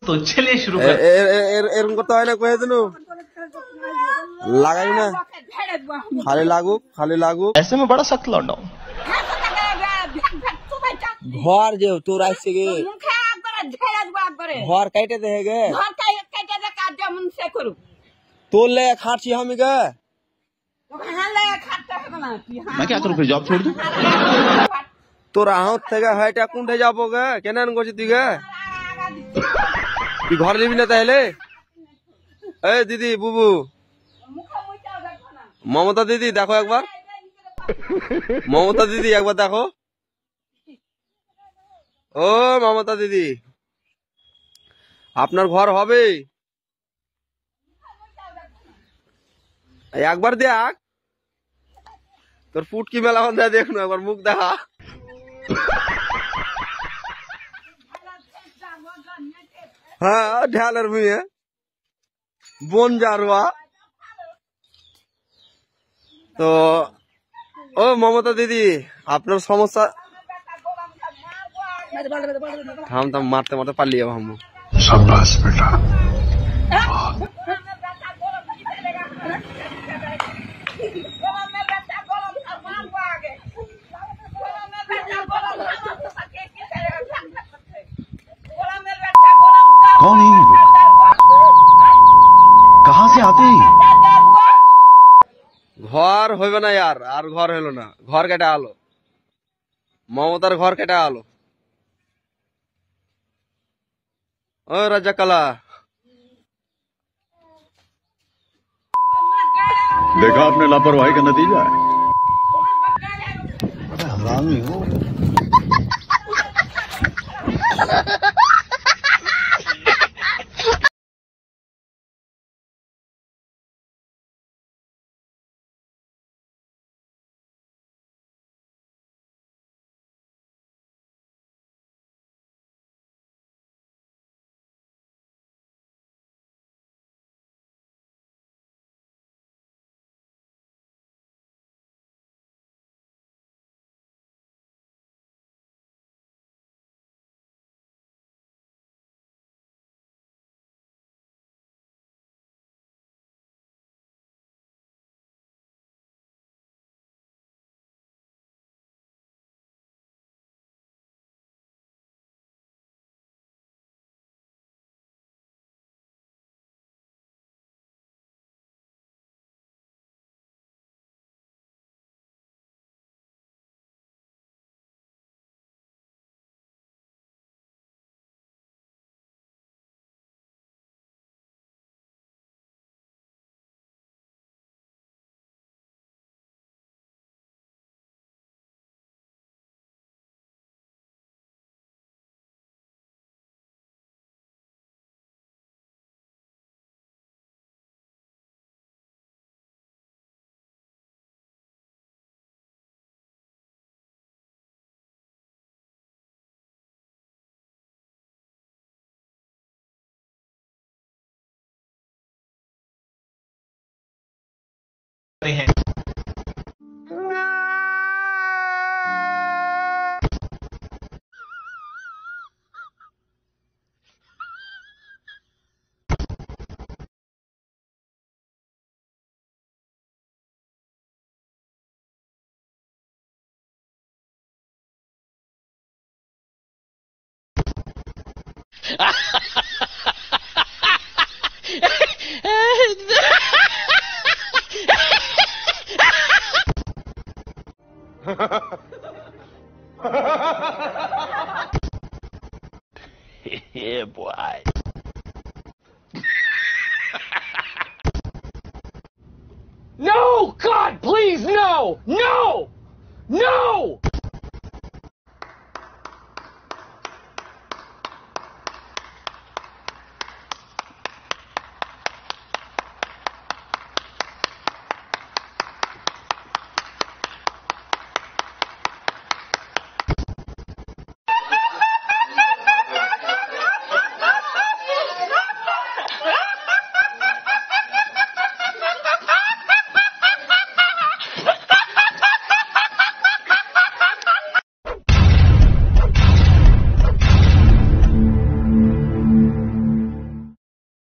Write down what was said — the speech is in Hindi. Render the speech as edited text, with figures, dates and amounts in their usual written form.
तो चलिए शुरू करते हैं। एरम करते हैं ना कोई दिनों लगाई ना खाली लागू ऐसे में बड़ा सख्त लौंडा हूँ। घर जो तू राइट से गे घर काटे दे गे तो ले खाची हम गे मैं क्या करूँ फिर जॉब छोड़ दूँ? तोरा हाथ थे गे हटा कुंठे जाबोगे केना न गोची दिगे तू घर लेबी ना ताहले ए दीदी बुबू ममता दीदी देखो एक बार ममता दीदी एक बार देखो ओ ममता दीदी আপনার ঘর হবে একবার দেখ তোর ফুটকি মেলা হন দেখ না একবার মুখ দেখা হ্যাঁ ঢালের ভুঁয়ে বন জারুয়া তো ও মমতা দিদি আপনার সমস্যা থাম থাম মারতে মারতে পারলিয়ে हम शाबाश बेटा कौन है ये लोग? कहाँ से आते हैं? घर होइबे ना यार আর ঘর হলো না ঘর কেটে আলো মমতার ঘর কেটে আলো ও রাজা কালা देखा आपने लापरवाही का नतीजा है हरामी हो। हैं Yeah, boy. No! God, please, no! No! No!